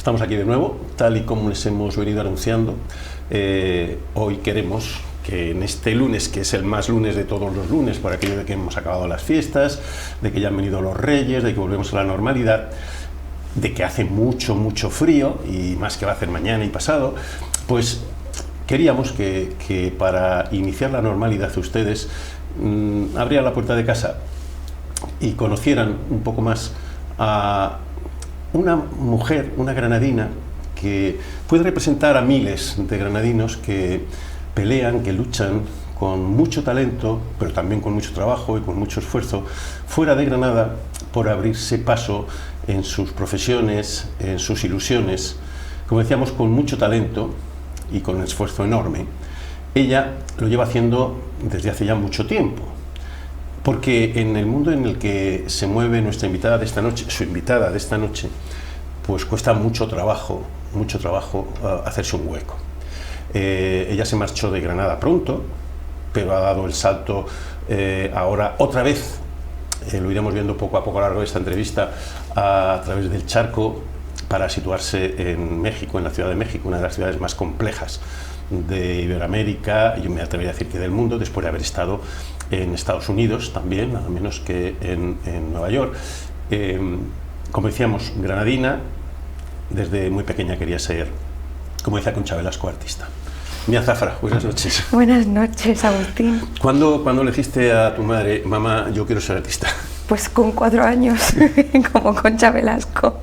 Estamos aquí de nuevo, tal y como les hemos venido anunciando. Hoy queremos que en este lunes, que es el más lunes de todos los lunes, por aquello de que hemos acabado las fiestas, de que ya han venido los Reyes, de que volvemos a la normalidad, de que hace mucho frío, y más que va a hacer mañana y pasado, pues queríamos que para iniciar la normalidad ustedes abrieran la puerta de casa y conocieran un poco más a una mujer, una granadina, que puede representar a miles de granadinos que pelean, que luchan con mucho talento, pero también con mucho trabajo y con mucho esfuerzo, fuera de Granada, por abrirse paso en sus profesiones, en sus ilusiones, como decíamos, con mucho talento y con un esfuerzo enorme. Ella lo lleva haciendo desde hace ya mucho tiempo, porque en el mundo en el que se mueve nuestra invitada de esta noche, su invitada de esta noche, pues cuesta mucho trabajo hacerse un hueco. Ella se marchó de Granada pronto, pero ha dado el salto ahora otra vez, lo iremos viendo poco a poco a lo largo de esta entrevista, a través del charco, para situarse en México, en la Ciudad de México, una de las ciudades más complejas de Iberoamérica, y yo me atrevería a decir que del mundo, después de haber estado en Estados Unidos también, nada menos que en Nueva York. Como decíamos, granadina, desde muy pequeña quería ser, como decía Concha Velasco, artista. Mía Zafra, buenas noches. Buenas noches, Agustín. ¿Cuándo le dijiste a tu madre, mamá, yo quiero ser artista? Pues con 4 años, como Concha Velasco.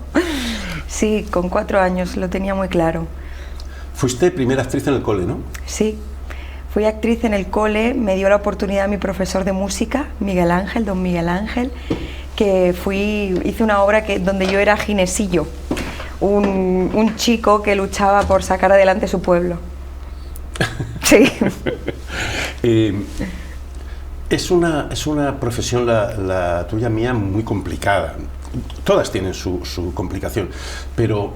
Sí, con 4 años, lo tenía muy claro. Fuiste primera actriz en el cole, ¿no? Sí, fui actriz en el cole, me dio la oportunidad mi profesor de música, Miguel Ángel, don Miguel Ángel, que hice una obra donde yo era Ginesillo, un chico que luchaba por sacar adelante su pueblo. Sí. Es una profesión, la tuya, mía, muy complicada. Todas tienen su complicación, pero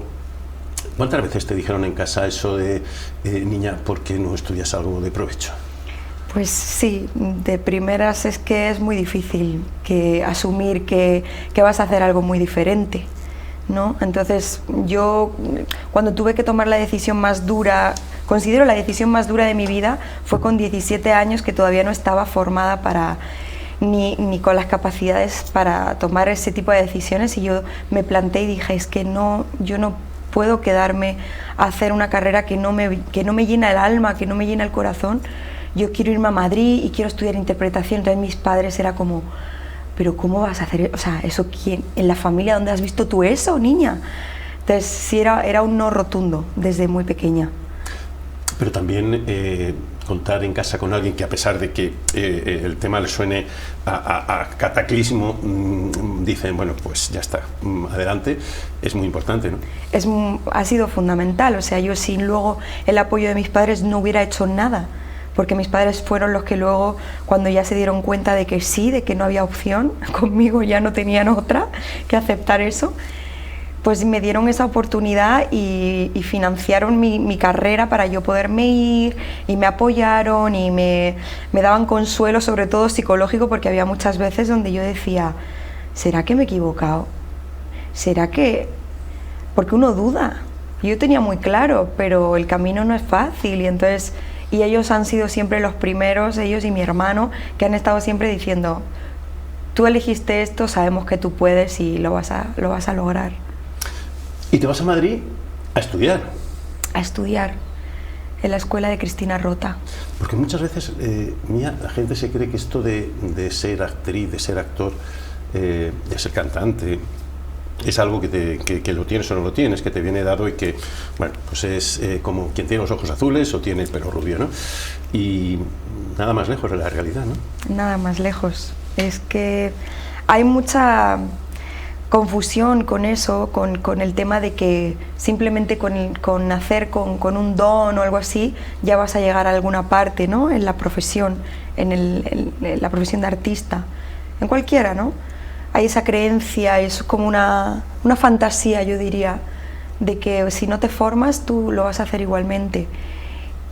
¿cuántas veces te dijeron en casa eso de niña, ¿por qué no estudias algo de provecho? Pues sí, de primeras es que es muy difícil asumir que vas a hacer algo muy diferente, ¿no? Entonces yo, cuando tuve que tomar la decisión más dura, considero la decisión más dura de mi vida, fue con 17 años, que todavía no estaba formada ni con las capacidades para tomar ese tipo de decisiones, y yo me planteé y dije, es que yo no puedo quedarme a hacer una carrera que no me llena el alma, que no me llena el corazón. Yo quiero irme a Madrid y quiero estudiar interpretación. Entonces mis padres era como, pero ¿cómo vas a hacer? O sea, ¿eso quién? ¿En la familia dónde has visto tú eso, niña? Entonces sí, era un no rotundo desde muy pequeña. Pero también contar en casa con alguien que, a pesar de que el tema le suene a cataclismo, dicen, bueno, pues ya está, adelante, es muy importante, ¿no? Ha sido fundamental. O sea, yo sin luego el apoyo de mis padres no hubiera hecho nada, porque mis padres fueron los que luego, cuando ya se dieron cuenta de que sí, de que no había opción, conmigo ya no tenían otra que aceptar eso, pues me dieron esa oportunidad y financiaron mi carrera para yo poderme ir, y me apoyaron y me daban consuelo, sobre todo psicológico, porque había muchas veces donde yo decía, ¿será que me he equivocado? ¿Será que...? Porque uno duda. Yo tenía muy claro, pero el camino no es fácil, y ellos han sido siempre los primeros, ellos y mi hermano, que han estado siempre diciendo, tú elegiste esto, sabemos que tú puedes y lo vas a lograr. ¿Y te vas a Madrid a estudiar? A estudiar en la escuela de Cristina Rota. Porque muchas veces, Mía, la gente se cree que esto de ser actriz, de ser actor, de ser cantante, es algo que lo tienes o no lo tienes, que te viene dado y que, bueno, pues es como quien tiene los ojos azules o tiene el pelo rubio, ¿no? Y nada más lejos de la realidad, ¿no? Nada más lejos. Es que hay mucha confusión con eso, con el tema de que simplemente con nacer con un don o algo así ya vas a llegar a alguna parte, ¿no? En la profesión, en la profesión de artista, en cualquiera, ¿no? Hay esa creencia, es como una fantasía, yo diría, de que si no te formas tú lo vas a hacer igualmente.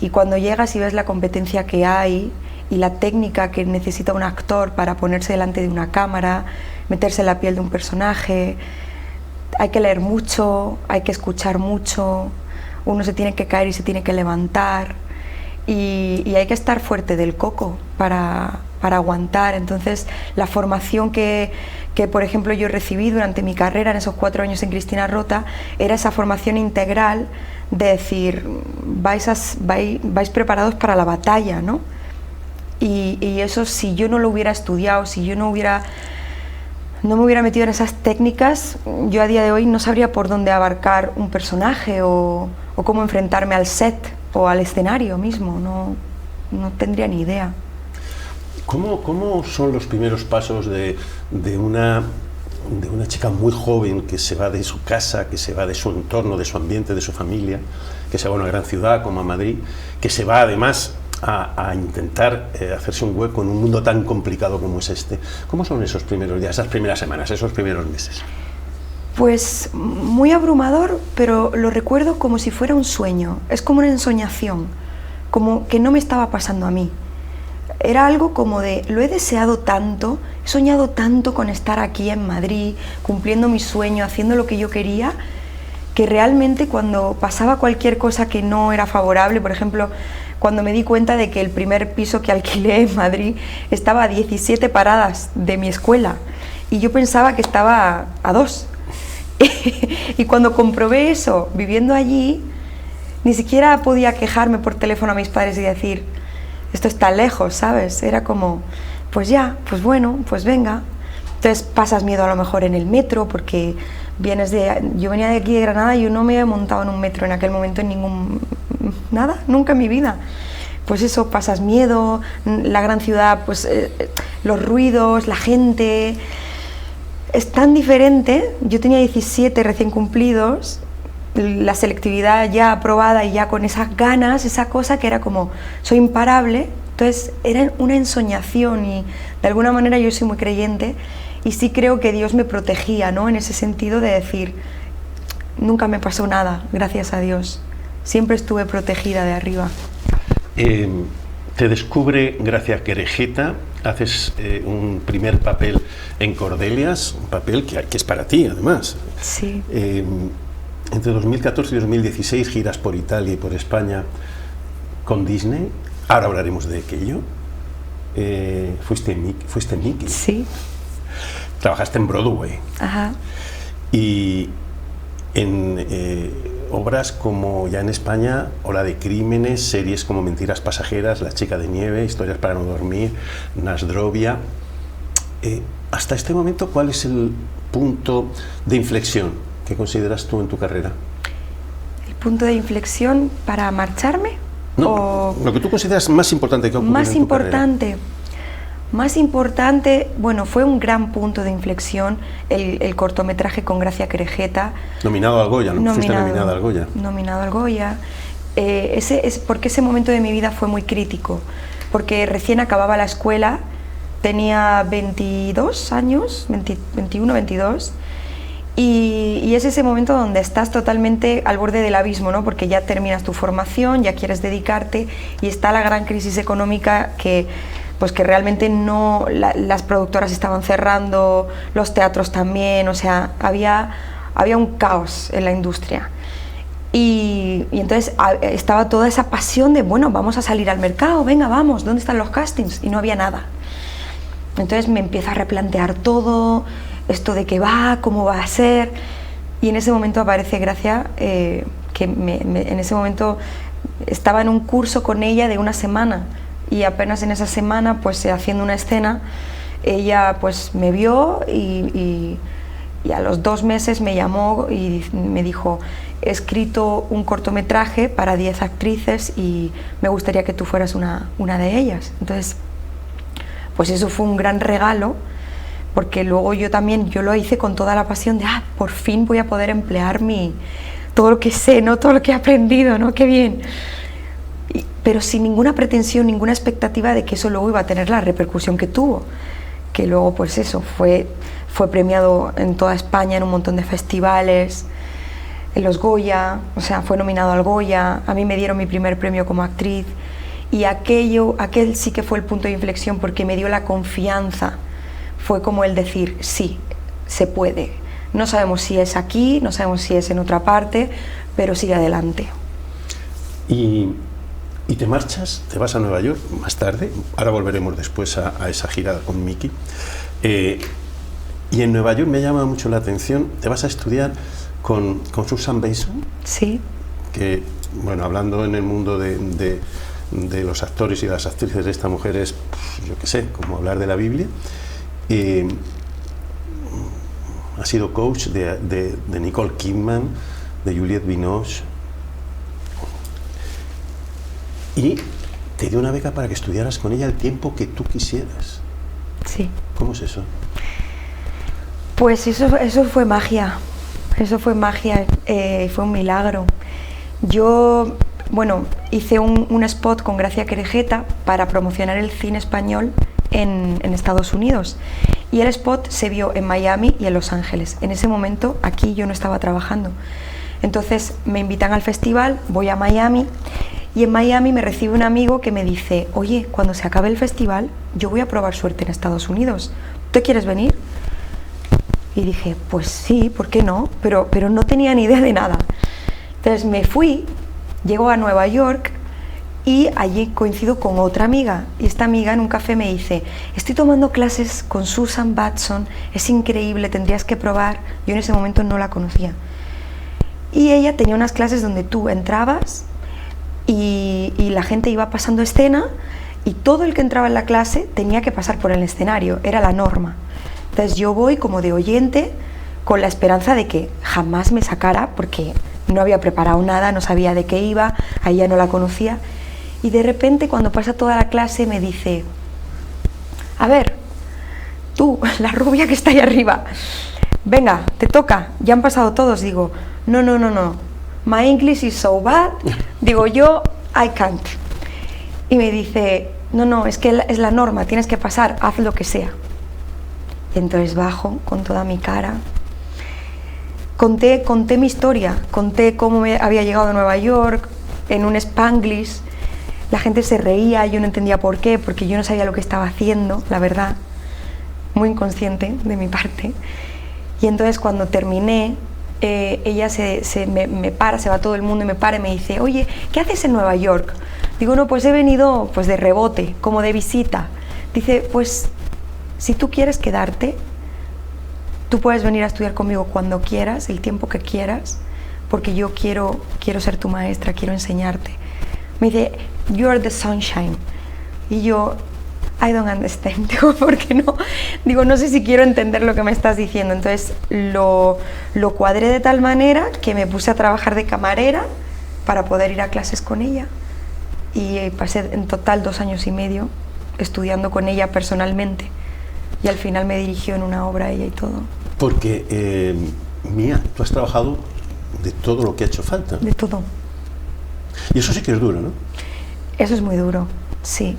Y cuando llegas y ves la competencia que hay y la técnica que necesita un actor para ponerse delante de una cámara, meterse en la piel de un personaje, hay que leer mucho, hay que escuchar mucho, uno se tiene que caer y se tiene que levantar y hay que estar fuerte del coco para aguantar. Entonces la formación que por ejemplo yo recibí durante mi carrera en esos 4 años en Cristina Rota era esa formación integral de decir vais preparados para la batalla, ¿no? Y eso, si yo no lo hubiera estudiado, si yo no me hubiera metido en esas técnicas, yo a día de hoy no sabría por dónde abarcar un personaje o cómo enfrentarme al set o al escenario mismo, no tendría ni idea. ¿Cómo son los primeros pasos de una chica muy joven que se va de su casa, que se va de su entorno, de su ambiente, de su familia, que se va a una gran ciudad como a Madrid, que se va además a intentar hacerse un hueco en un mundo tan complicado como es este? ¿Cómo son esos primeros días, esas primeras semanas, esos primeros meses? Pues muy abrumador, pero lo recuerdo como si fuera un sueño, es como una ensoñación, como que no me estaba pasando a mí. Era algo como de, lo he deseado tanto, he soñado tanto con estar aquí en Madrid, cumpliendo mi sueño, haciendo lo que yo quería, que realmente cuando pasaba cualquier cosa que no era favorable, por ejemplo, cuando me di cuenta de que el primer piso que alquilé en Madrid estaba a 17 paradas de mi escuela y yo pensaba que estaba a 2. Y cuando comprobé eso, viviendo allí, ni siquiera podía quejarme por teléfono a mis padres y decir, esto está lejos, ¿sabes? Era como, pues ya, pues bueno, pues venga. Entonces pasas miedo a lo mejor en el metro, porque yo venía de aquí de Granada y yo no me había montado en un metro en aquel momento nunca en mi vida. Pues eso, pasas miedo, la gran ciudad, pues los ruidos, la gente, es tan diferente. Yo tenía 17 recién cumplidos, la selectividad ya aprobada y ya con esas ganas, esa cosa que era como, soy imparable. Entonces era una ensoñación y de alguna manera yo soy muy creyente y sí creo que Dios me protegía, ¿no? En ese sentido de decir, nunca me pasó nada, gracias a Dios, siempre estuve protegida de arriba. Te descubre Gracia Querejeta, haces un primer papel en Cordelias, un papel que es para ti además. Sí. Entre 2014 y 2016 giras por Italia y por España con Disney. Ahora hablaremos de aquello. Fuiste Mickey. Sí. Trabajaste en Broadway. Ajá. Y en obras como ya en España, Ola de Crímenes, series como Mentiras Pasajeras, La Chica de Nieve, Historias para no dormir, Nasdrovia. Hasta este momento, ¿cuál es el punto de inflexión que consideras tú en tu carrera? ¿El punto de inflexión para marcharme? No, lo que tú consideras más importante que ha ocurrido en tu carrera. Más importante, bueno, fue un gran punto de inflexión el cortometraje con Gracia Querejeta. Nominado al Goya, ¿no? Fuiste nominada al Goya. Nominado al Goya. Porque ese momento de mi vida fue muy crítico, porque recién acababa la escuela, tenía 22 años, 21, 22, y es ese momento donde estás totalmente al borde del abismo, ¿no? Porque ya terminas tu formación, ya quieres dedicarte, y está la gran crisis económica que realmente no, las productoras estaban cerrando, los teatros también, o sea, había un caos en la industria. Y entonces estaba toda esa pasión de, bueno, vamos a salir al mercado, venga, vamos, ¿dónde están los castings? Y no había nada. Entonces me empiezo a replantear todo, esto de qué va, cómo va a ser, y en ese momento aparece Gracia, que en ese momento estaba en un curso con ella de una semana, y apenas en esa semana, pues haciendo una escena, ella pues me vio y a los 2 meses me llamó y me dijo, he escrito un cortometraje para 10 actrices y me gustaría que tú fueras una de ellas. Entonces, pues eso fue un gran regalo, porque luego yo lo hice con toda la pasión de, por fin voy a poder emplear todo lo que sé, ¿no? Todo lo que he aprendido, ¿no? ¡Qué bien! Pero sin ninguna pretensión, ninguna expectativa de que eso luego iba a tener la repercusión que tuvo, que luego pues eso, fue premiado en toda España en un montón de festivales, en los Goya, o sea, fue nominado al Goya, a mí me dieron mi primer premio como actriz, y aquel sí que fue el punto de inflexión porque me dio la confianza, fue como el decir, sí, se puede, no sabemos si es aquí, no sabemos si es en otra parte, pero sigue adelante. Y te marchas, te vas a Nueva York más tarde, ahora volveremos después a esa girada con Miki, y en Nueva York me llama mucho la atención, te vas a estudiar con Susan Beisson, sí, que, bueno, hablando en el mundo de los actores y las actrices de esta mujer es, yo qué sé, como hablar de la Biblia. Ha sido coach de Nicole Kidman, de Juliette Binoche, y te dio una beca para que estudiaras con ella el tiempo que tú quisieras. Sí. ¿Cómo es eso? Pues eso fue magia, fue un milagro. Yo, bueno, hice un spot con Gracia Querejeta para promocionar el cine español en Estados Unidos, y el spot se vio en Miami y en Los Ángeles. En ese momento aquí yo no estaba trabajando, entonces me invitan al festival, voy a Miami, y en Miami me recibe un amigo que me dice, oye, cuando se acabe el festival yo voy a probar suerte en Estados Unidos, ¿tú quieres venir? Y dije, pues sí, ¿por qué no? Pero no tenía ni idea de nada. Entonces me fui, llego a Nueva York y allí coincido con otra amiga, y esta amiga en un café me dice, estoy tomando clases con Susan Batson, es increíble, tendrías que probar. Yo en ese momento no la conocía, y ella tenía unas clases donde tú entrabas y la gente iba pasando escena, y todo el que entraba en la clase tenía que pasar por el escenario, era la norma. Entonces yo voy como de oyente con la esperanza de que jamás me sacara, porque no había preparado nada, no sabía de qué iba, a ella no la conocía, y de repente cuando pasa toda la clase me dice, a ver, tú, la rubia que está ahí arriba, venga, te toca, ya han pasado todos. Digo, no, my English is so bad, digo yo, I can't. Y me dice, no, es que es la norma, tienes que pasar, haz lo que sea. Y entonces bajo con toda mi cara, conté mi historia, conté cómo me había llegado a Nueva York en un Spanglish. La gente se reía, yo no entendía por qué, porque yo no sabía lo que estaba haciendo, la verdad, muy inconsciente de mi parte. Y entonces cuando terminé, ella me para, se va todo el mundo y me para y me dice, oye, ¿qué haces en Nueva York? Digo, no, pues he venido pues de rebote, como de visita. Dice, pues si tú quieres quedarte, tú puedes venir a estudiar conmigo cuando quieras, el tiempo que quieras, porque yo quiero ser tu maestra, quiero enseñarte. Me dice, you are the sunshine. Y yo, I don't understand. Digo, ¿por qué no? Digo, no sé si quiero entender lo que me estás diciendo. Entonces lo cuadré de tal manera que me puse a trabajar de camarera para poder ir a clases con ella. Y pasé en total 2 años y medio estudiando con ella personalmente. Y al final me dirigió en una obra ella y todo. Porque, Mía, tú has trabajado de todo lo que ha hecho falta. De todo. Y eso sí que es duro, ¿no? Eso es muy duro, sí.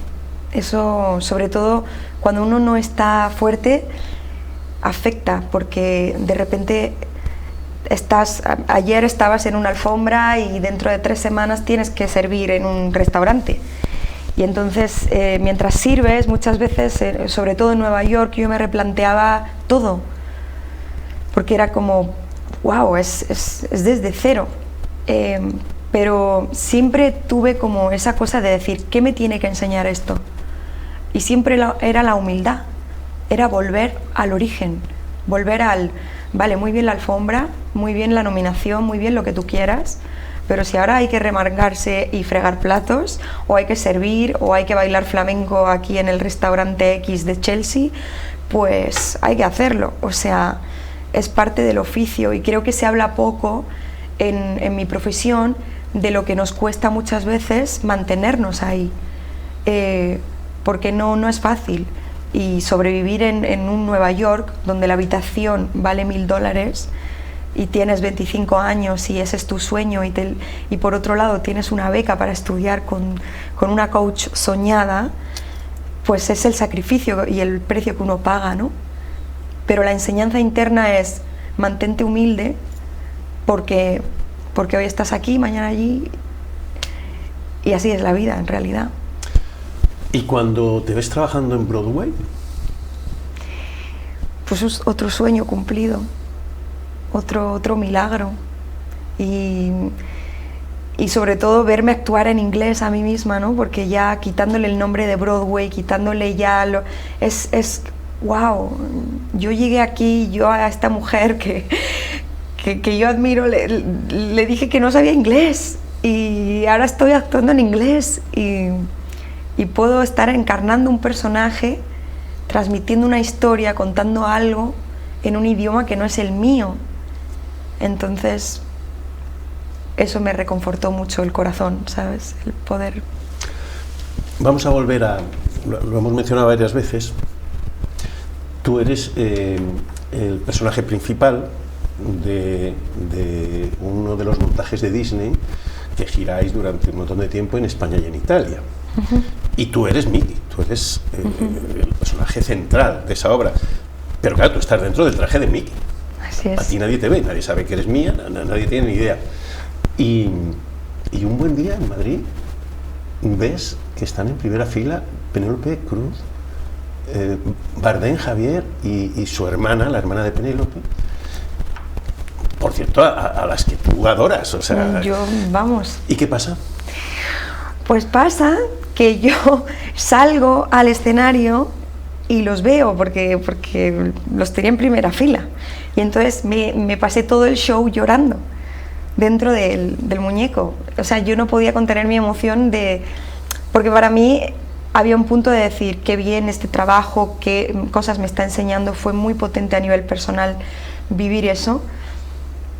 Eso, sobre todo, cuando uno no está fuerte, afecta, porque de repente ayer estabas en una alfombra y dentro de 3 semanas tienes que servir en un restaurante. Y entonces, mientras sirves, muchas veces, sobre todo en Nueva York, yo me replanteaba todo, porque era como, wow, es desde cero. Pero siempre tuve como esa cosa de decir, ¿qué me tiene que enseñar esto? Y siempre era la humildad, era volver al origen, volver vale, muy bien la alfombra, muy bien la nominación, muy bien lo que tú quieras, pero si ahora hay que remarcarse y fregar platos, o hay que servir, o hay que bailar flamenco aquí en el restaurante X de Chelsea, pues hay que hacerlo. O sea, es parte del oficio, y creo que se habla poco en mi profesión de lo que nos cuesta muchas veces mantenernos ahí, porque no es fácil. y sobrevivir en un Nueva York donde la habitación vale $1000 y tienes 25 años y ese es tu sueño y por otro lado tienes una beca para estudiar con una coach soñada, pues es el sacrificio y el precio que uno paga, ¿no? Pero la enseñanza interna es mantente humilde porque hoy estás aquí, mañana allí, y así es la vida en realidad. ¿Y cuando te ves trabajando en Broadway? Pues es otro sueño cumplido, otro milagro, y sobre todo verme actuar en inglés a mí misma, ¿no? Porque ya quitándole el nombre de Broadway, quitándole ya es wow, yo llegué aquí, yo a esta mujer que yo admiro le dije que no sabía inglés y ahora estoy actuando en inglés y puedo estar encarnando un personaje, transmitiendo una historia, contando algo en un idioma que no es el mío. Entonces eso me reconfortó mucho el corazón, ¿sabes? El poder. Vamos a volver lo hemos mencionado varias veces, tú eres el personaje principal de uno de los montajes de Disney que giráis durante un montón de tiempo en España y en Italia. Y tú eres Mickey, tú eres el personaje central de esa obra. Pero claro, tú estás dentro del traje de Mickey. Así es. A ti nadie te ve, nadie sabe que eres mía, nadie tiene ni idea. Y un buen día en Madrid ves que están en primera fila Penélope Cruz, Bardem, Javier y su hermana, la hermana de Penélope. Por cierto, a las que tú adoras, o sea... Vamos. ¿Y qué pasa? Pues pasa que yo salgo al escenario y los veo porque los tenía en primera fila. Y entonces me pasé todo el show llorando dentro del muñeco. O sea, yo no podía contener mi emoción porque para mí había un punto de decir, qué bien este trabajo, qué cosas me está enseñando, fue muy potente a nivel personal vivir eso.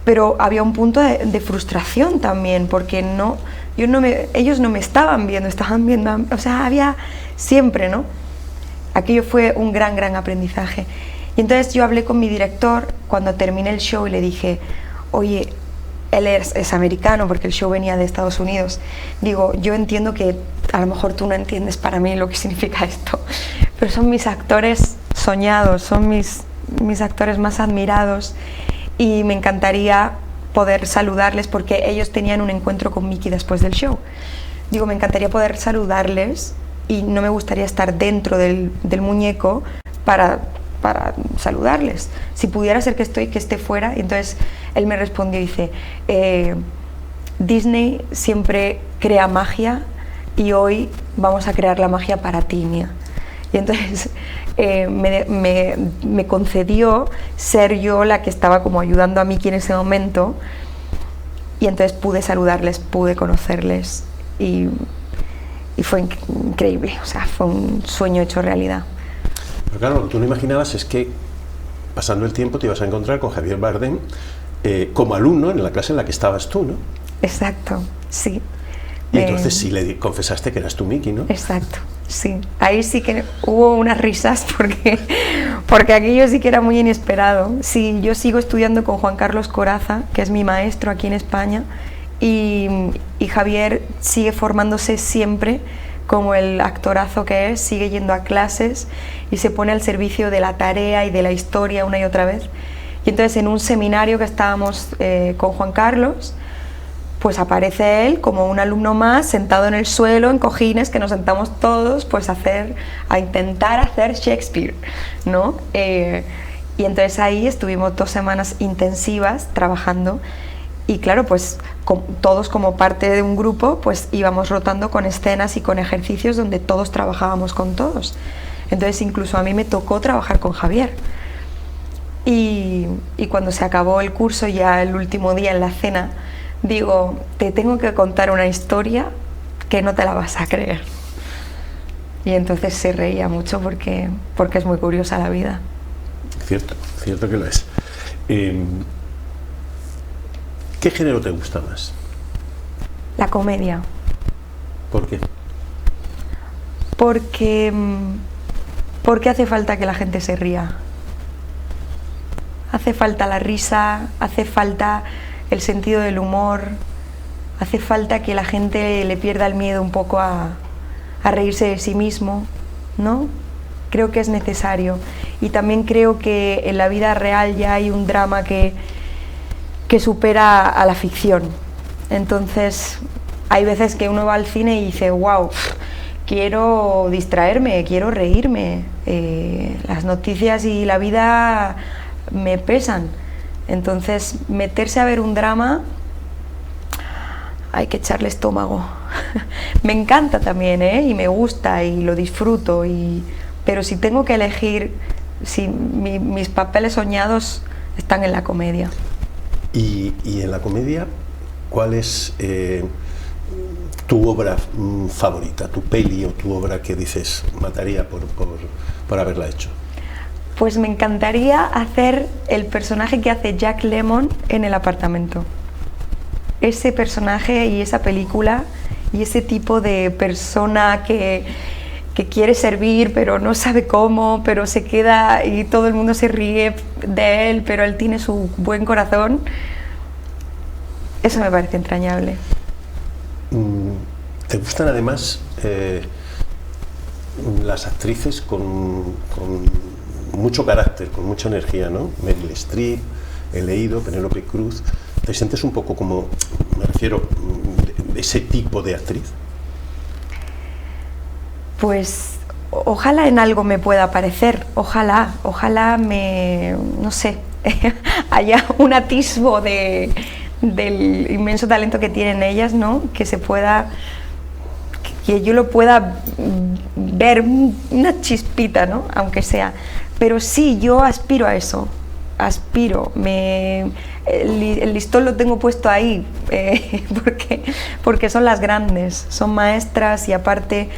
Pero había un punto de frustración también, porque ellos no me estaban viendo, estaban viendo, o sea, había siempre, ¿no? Aquello fue un gran aprendizaje. Y entonces yo hablé con mi director cuando terminé el show y le dije, oye, él es americano porque el show venía de Estados Unidos. Digo, yo entiendo que a lo mejor tú no entiendes para mí lo que significa esto, pero son mis actores soñados, son mis actores más admirados. Y me encantaría poder saludarles porque ellos tenían un encuentro con Mickey después del show. Digo, me encantaría poder saludarles y no me gustaría estar dentro del muñeco para saludarles. Si pudiera ser que esté fuera. Y entonces él me respondió y dice, Disney siempre crea magia y hoy vamos a crear la magia para ti, Mía. Y entonces me concedió ser yo la que estaba como ayudando a Mickey en ese momento, y entonces pude saludarles, pude conocerles y fue increíble, o sea, fue un sueño hecho realidad. Pero claro, lo que tú no imaginabas es que pasando el tiempo te ibas a encontrar con Javier Bardem como alumno en la clase en la que estabas tú, ¿no? Exacto, sí. Y entonces sí le confesaste que eras tú Mickey, ¿no? Exacto. Sí, ahí sí que hubo unas risas porque aquello sí que era muy inesperado. Sí, yo sigo estudiando con Juan Carlos Corazza, que es mi maestro aquí en España, y Javier sigue formándose siempre como el actorazo que es, sigue yendo a clases y se pone al servicio de la tarea y de la historia una y otra vez. Y entonces en un seminario que estábamos con Juan Carlos, pues aparece él como un alumno más sentado en el suelo, en cojines, que nos sentamos todos pues a intentar hacer Shakespeare, ¿no? Y entonces ahí estuvimos 2 semanas intensivas trabajando y claro, pues todos como parte de un grupo pues íbamos rotando con escenas y con ejercicios donde todos trabajábamos con todos. Entonces incluso a mí me tocó trabajar con Javier. Y cuando se acabó el curso, ya el último día en la cena, digo, te tengo que contar una historia que no te la vas a creer. Y entonces se reía mucho porque es muy curiosa la vida. Cierto que lo es. ¿Qué género te gusta más? La comedia. ¿Por qué? Porque Porque hace falta que la gente se ría. Hace falta la risa, hace falta el sentido del humor, hace falta que la gente le pierda el miedo un poco a reírse de sí mismo, ¿no? Creo que es necesario. Y también creo que en la vida real ya hay un drama que supera a la ficción. Entonces, hay veces que uno va al cine y dice, wow, quiero distraerme, quiero reírme. Las noticias y la vida me pesan. Entonces, meterse a ver un drama, hay que echarle estómago. Me encanta también, y me gusta y lo disfruto, pero si tengo que elegir, si mis papeles soñados están en la comedia. Y en la comedia, ¿cuál es tu obra favorita, tu peli o tu obra que dices mataría por haberla hecho? Pues me encantaría hacer el personaje que hace Jack Lemmon en El apartamento. Ese personaje y esa película y ese tipo de persona que quiere servir pero no sabe cómo, pero se queda y todo el mundo se ríe de él, pero él tiene su buen corazón. Eso me parece entrañable. ¿Te gustan además las actrices con mucho carácter, con mucha energía, ¿no? Meryl Streep, he leído, Penélope Cruz. ¿Te sientes un poco como, me refiero, de ese tipo de actriz? Pues ojalá en algo me pueda parecer, ojalá no sé, haya un atisbo del inmenso talento que tienen ellas, ¿no? Que yo lo pueda ver, una chispita, ¿no? Aunque sea. Pero sí, yo aspiro a eso, el listón lo tengo puesto ahí, porque son las grandes, son maestras y aparte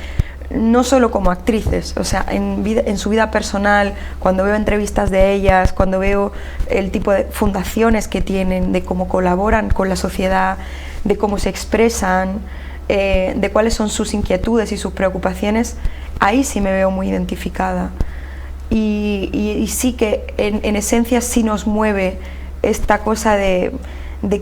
no solo como actrices, o sea, en su vida personal, cuando veo entrevistas de ellas, cuando veo el tipo de fundaciones que tienen, de cómo colaboran con la sociedad, de cómo se expresan, de cuáles son sus inquietudes y sus preocupaciones, ahí sí me veo muy identificada. Y sí que en esencia sí nos mueve esta cosa de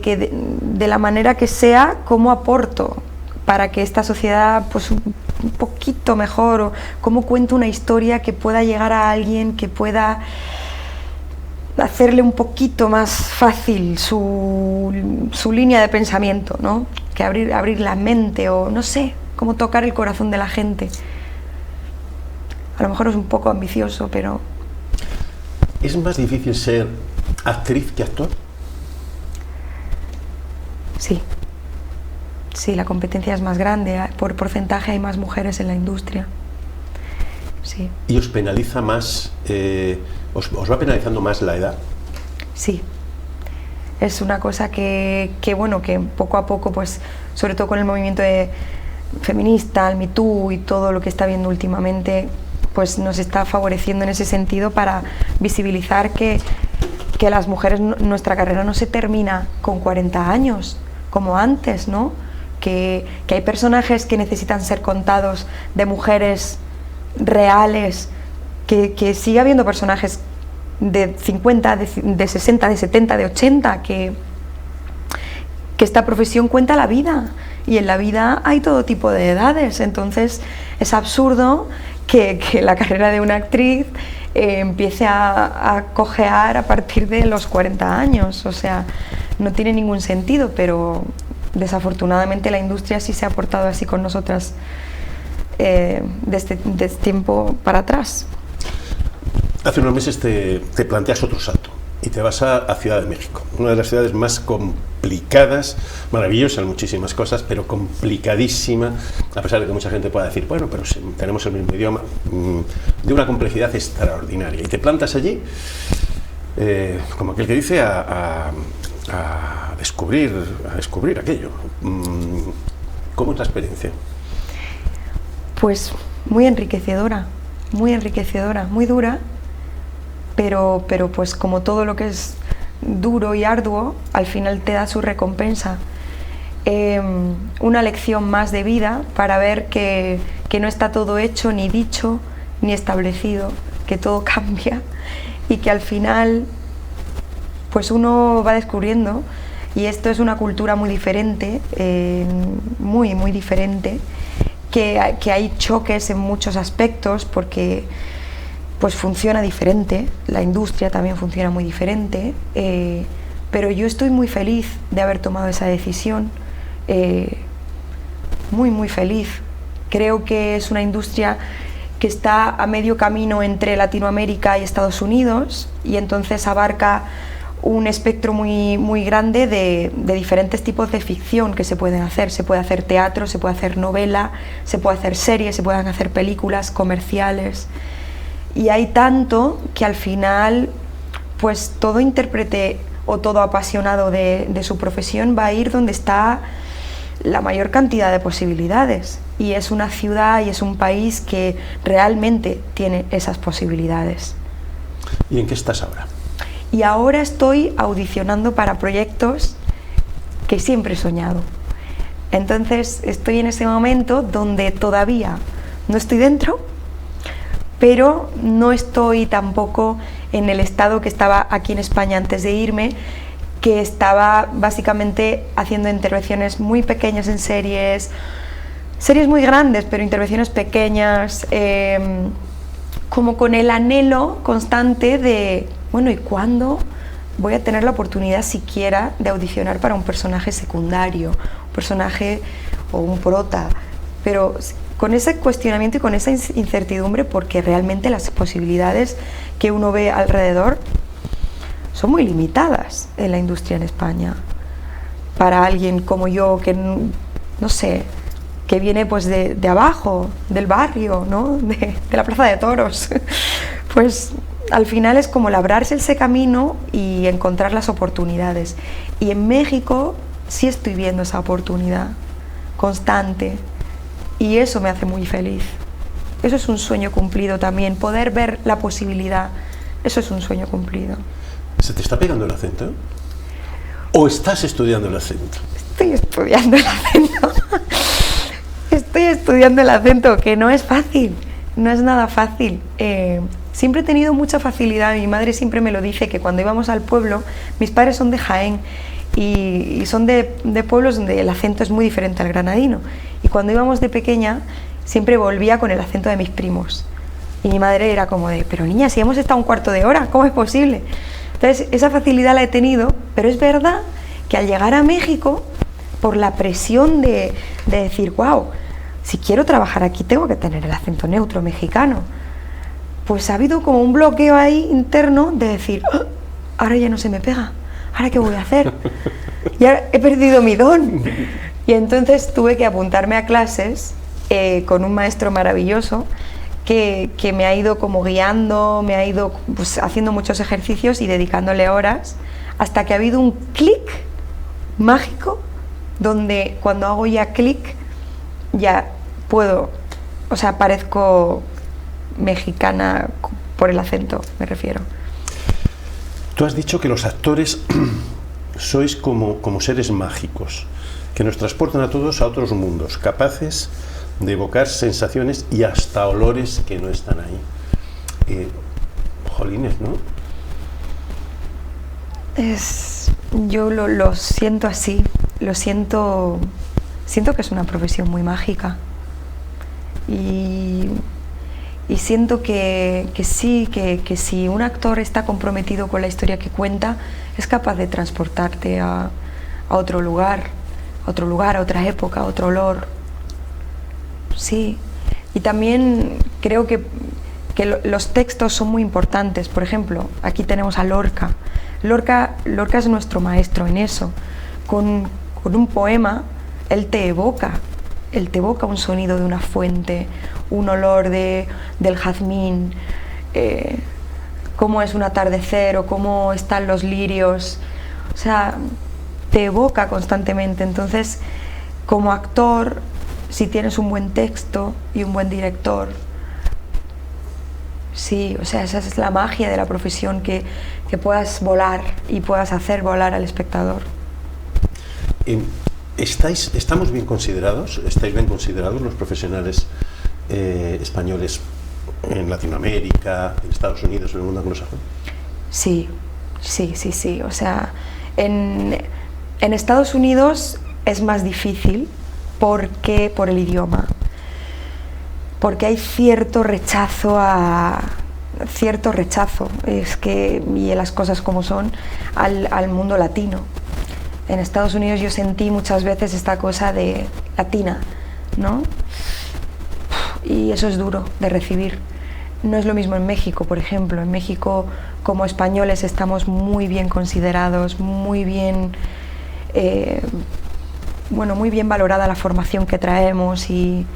que de la manera que sea, cómo aporto para que esta sociedad pues un poquito mejor, o cómo cuento una historia que pueda llegar a alguien, que pueda hacerle un poquito más fácil su línea de pensamiento, ¿no? Que abrir la mente, o no sé, cómo tocar el corazón de la gente. A lo mejor es un poco ambicioso, pero... ¿Es más difícil ser actriz que actor? Sí. Sí, la competencia es más grande, por porcentaje hay más mujeres en la industria. Sí. ¿Y os penaliza más, os va penalizando más la edad? Sí. Es una cosa que poco a poco, pues, sobre todo con el movimiento feminista, el Me Too y todo lo que está viendo últimamente, pues nos está favoreciendo en ese sentido para visibilizar que las mujeres, nuestra carrera no se termina con 40 años, como antes, ¿no? Que hay personajes que necesitan ser contados, de mujeres reales, que sigue habiendo personajes de 50, de 60, de 70, de 80, que esta profesión cuenta la vida, y en la vida hay todo tipo de edades, entonces es absurdo que la carrera de una actriz empiece a cojear a partir de los 40 años, o sea, no tiene ningún sentido, pero desafortunadamente la industria sí se ha portado así con nosotras de este tiempo para atrás. Hace unos meses te planteas otro salto y te vas a Ciudad de México, una de las ciudades más complicadas, maravillosas, muchísimas cosas, pero complicadísima, a pesar de que mucha gente pueda decir, bueno, pero si tenemos el mismo idioma, de una complejidad extraordinaria. Y te plantas allí, como aquel que dice, a descubrir aquello. ¿Cómo es la experiencia? Pues muy enriquecedora, muy dura, pero pues como todo lo que es duro y arduo, al final te da su recompensa. Una lección más de vida para ver que no está todo hecho, ni dicho, ni establecido, que todo cambia y que al final pues uno va descubriendo, y esto es una cultura muy diferente, muy diferente, que hay choques en muchos aspectos porque pues funciona diferente, la industria también funciona muy diferente, pero yo estoy muy feliz de haber tomado esa decisión, muy feliz. Creo que es una industria que está a medio camino entre Latinoamérica y Estados Unidos, y entonces abarca un espectro muy grande de diferentes tipos de ficción que se pueden hacer. Se puede hacer teatro, se puede hacer novela, se puede hacer series, se pueden hacer películas comerciales, y hay tanto que al final pues todo intérprete o todo apasionado de su profesión va a ir donde está la mayor cantidad de posibilidades, y es una ciudad y es un país que realmente tiene esas posibilidades. ¿Y en qué estás ahora? Y ahora estoy audicionando para proyectos que siempre he soñado. Entonces estoy en ese momento donde todavía no estoy dentro, pero no estoy tampoco en el estado que estaba aquí en España antes de irme, que estaba básicamente haciendo intervenciones muy pequeñas en series muy grandes, pero intervenciones pequeñas, como con el anhelo constante de, bueno, ¿y cuándo voy a tener la oportunidad siquiera de audicionar para un personaje secundario, un personaje o un prota? Pero con ese cuestionamiento y con esa incertidumbre, porque realmente las posibilidades que uno ve alrededor son muy limitadas en la industria en España. Para alguien como yo, que no sé, que viene pues de abajo, del barrio, ¿no? de la Plaza de Toros, pues al final es como labrarse ese camino y encontrar las oportunidades. Y en México sí estoy viendo esa oportunidad constante, y eso me hace muy feliz. Eso es un sueño cumplido también, poder ver la posibilidad, eso es un sueño cumplido. ¿Se te está pegando el acento? ¿O estás estudiando el acento? Estoy estudiando el acento. Estoy estudiando el acento, que no es fácil, no es nada fácil. Siempre he tenido mucha facilidad, mi madre siempre me lo dice, que cuando íbamos al pueblo, mis padres son de Jaén, y son de pueblos donde el acento es muy diferente al granadino, y cuando íbamos de pequeña siempre volvía con el acento de mis primos, y mi madre era como de, pero niña, si hemos estado un cuarto de hora, ¿cómo es posible? Entonces esa facilidad la he tenido, pero es verdad que al llegar a México, por la presión de decir, wow, si quiero trabajar aquí tengo que tener el acento neutro mexicano, pues ha habido como un bloqueo ahí interno de decir, oh, ahora ya no se me pega, ¿ahora qué voy a hacer? Ya he perdido mi don. Y entonces tuve que apuntarme a clases con un maestro maravilloso que me ha ido como guiando, me ha ido pues, haciendo muchos ejercicios y dedicándole horas, hasta que ha habido un clic mágico donde cuando hago ya clic ya puedo, o sea, parezco mexicana por el acento, me refiero. Tú has dicho que los actores sois como seres mágicos, que nos transportan a todos a otros mundos, capaces de evocar sensaciones y hasta olores que no están ahí. Jolines, ¿no? Yo lo siento así, lo siento que es una profesión muy mágica, y siento que sí, que si un actor está comprometido con la historia que cuenta, es capaz de transportarte a otro lugar, a otra época, a otro olor. Sí, y también creo que los textos son muy importantes. Por ejemplo, aquí tenemos a Lorca. Lorca es nuestro maestro en eso. Con un poema, él te evoca un sonido de una fuente, un olor del jazmín, cómo es un atardecer o cómo están los lirios. O sea, te evoca constantemente. Entonces, como actor, si tienes un buen texto y un buen director, sí, o sea, esa es la magia de la profesión, que puedas volar y puedas hacer volar al espectador. ¿Estamos bien considerados? ¿Estáis bien considerados los profesionales españoles en Latinoamérica, en Estados Unidos, en el mundo anglosajón? Sí, sí, sí, sí. O sea, en Estados Unidos es más difícil porque por el idioma. Porque hay cierto rechazo es que, y las cosas como son, al mundo latino. En Estados Unidos yo sentí muchas veces esta cosa de latina, ¿no? Y eso es duro de recibir. No es lo mismo en México, por ejemplo. En México, como españoles, estamos muy bien considerados, muy bien, muy bien valorada la formación que traemos y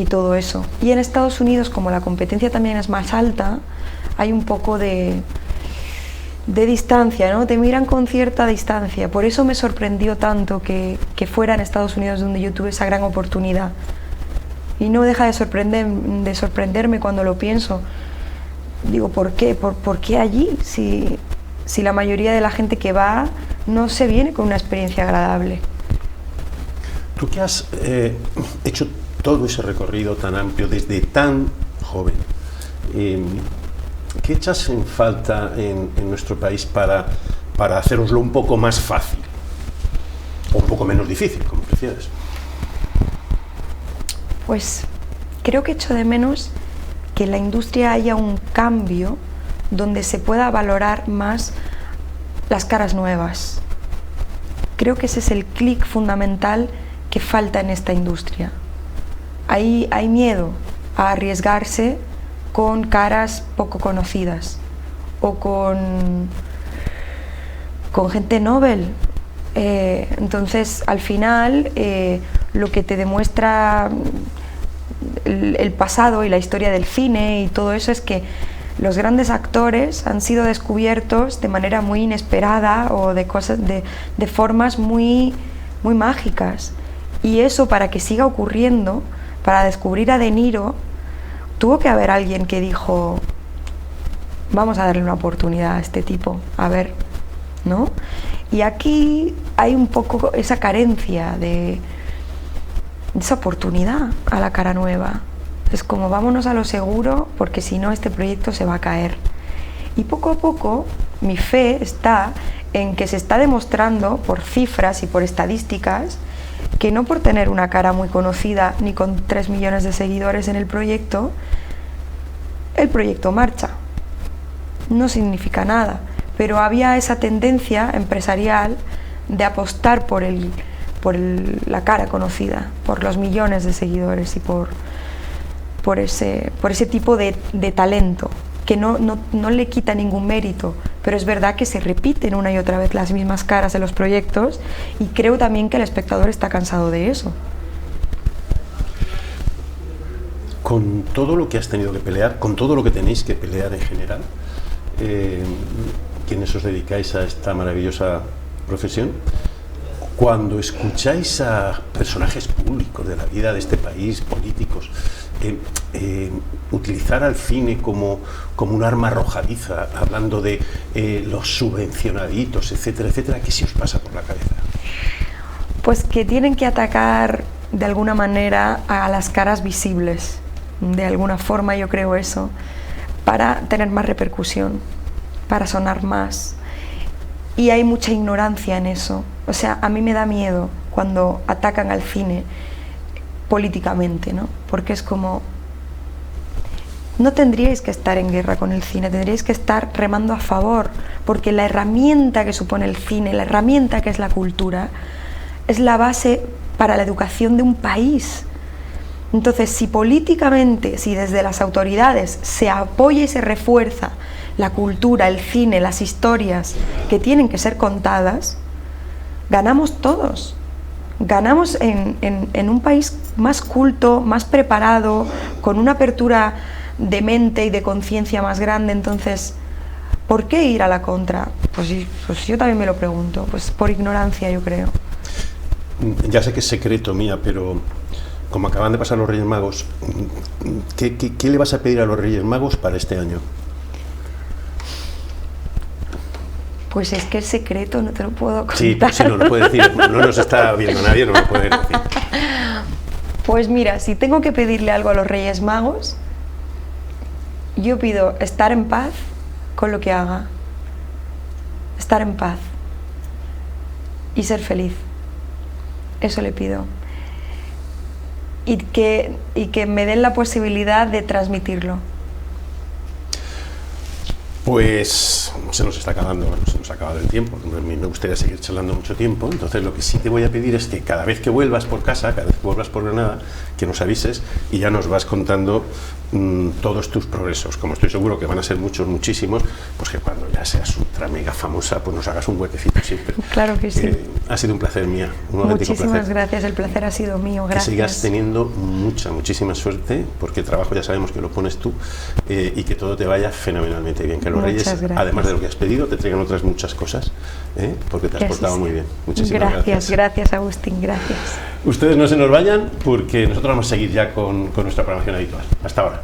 todo eso. Y en Estados Unidos, como la competencia también es más alta, hay un poco de distancia, ¿no? Te miran con cierta distancia. Por eso me sorprendió tanto que fuera en Estados Unidos donde yo tuve esa gran oportunidad. Y no deja de sorprenderme cuando lo pienso. Digo, ¿por qué? ¿Por qué allí? Si la mayoría de la gente que va no se viene con una experiencia agradable. Tú que has hecho todo ese recorrido tan amplio desde tan joven, ¿qué echas en falta en nuestro país para haceroslo un poco más fácil? O un poco menos difícil, como prefieres. Pues creo que echo de menos que en la industria haya un cambio donde se pueda valorar más las caras nuevas. Creo que ese es el clic fundamental que falta en esta industria. Hay miedo a arriesgarse con caras poco conocidas o con gente novel. Entonces, al final, lo que te demuestra el pasado y la historia del cine y todo eso es que los grandes actores han sido descubiertos de manera muy inesperada o de formas muy, muy mágicas. Y eso, para que siga ocurriendo, para descubrir a De Niro, tuvo que haber alguien que dijo: vamos a darle una oportunidad a este tipo, a ver, ¿no? Y aquí hay un poco esa carencia de esa oportunidad a la cara nueva. Es como, vámonos a lo seguro, porque si no este proyecto se va a caer. Y poco a poco mi fe está en que se está demostrando por cifras y por estadísticas que no por tener una cara muy conocida ni con 3 millones de seguidores en el proyecto marcha. No significa nada, pero había esa tendencia empresarial de apostar por la cara conocida, por los millones de seguidores y por ese tipo de talento, que no le quita ningún mérito, pero es verdad que se repiten una y otra vez las mismas caras en los proyectos y creo también que el espectador está cansado de eso. Con todo lo que has tenido que pelear, con todo lo que tenéis que pelear en general, quienes os dedicáis a esta maravillosa profesión, cuando escucháis a personajes públicos de la vida de este país, políticos, utilizar al cine como un arma arrojadiza, hablando de los subvencionaditos, etcétera, etcétera, ¿qué se os pasa por la cabeza? Pues que tienen que atacar de alguna manera a las caras visibles, de alguna forma yo creo eso, para tener más repercusión, para sonar más. Y hay mucha ignorancia en eso. O sea, a mí me da miedo cuando atacan al cine políticamente, ¿no? Porque es como, no tendríais que estar en guerra con el cine, tendríais que estar remando a favor, porque la herramienta que supone el cine, la herramienta que es la cultura, es la base para la educación de un país. Entonces, si políticamente, si desde las autoridades se apoya y se refuerza la cultura, el cine, las historias que tienen que ser contadas, ganamos todos. Ganamos en un país más culto, más preparado, con una apertura de mente y de conciencia más grande. Entonces, ¿por qué ir a la contra? Pues yo también me lo pregunto, pues por ignorancia, yo creo. Ya sé que es secreto mía, pero como acaban de pasar los Reyes Magos, ¿qué le vas a pedir a los Reyes Magos para este año? Pues es que es secreto, no te lo puedo contar. Sí, pues sí, no lo puedes decir, no nos está viendo nadie, no lo puedes decir. Pues mira, si tengo que pedirle algo a los Reyes Magos, yo pido estar en paz con lo que haga, estar en paz y ser feliz. Eso le pido. Y que me den la posibilidad de transmitirlo. Pues se nos está acabando, bueno, se nos ha acabado el tiempo. A mí me gustaría seguir charlando mucho tiempo. Entonces lo que sí te voy a pedir es que cada vez que vuelvas por casa, cada vez que vuelvas por Granada, que nos avises y ya nos vas contando todos tus progresos. Como estoy seguro que van a ser muchos, muchísimos, pues que cuando ya seas ultra mega famosa, pues nos hagas un huequecito siempre. Claro que sí. Ha sido un placer, Mía, un auténtico placer. Muchísimas gracias, el placer ha sido mío, gracias. Que sigas teniendo muchísima suerte, porque el trabajo ya sabemos que lo pones tú, y que todo te vaya fenomenalmente bien. Que los Reyes, además de lo que has pedido, te traigan otras muchas cosas, porque te has portado muy bien. Muchísimas gracias. Gracias, Agustín, gracias. Ustedes no se nos vayan, porque nosotros vamos a seguir ya con nuestra programación habitual. Hasta ahora.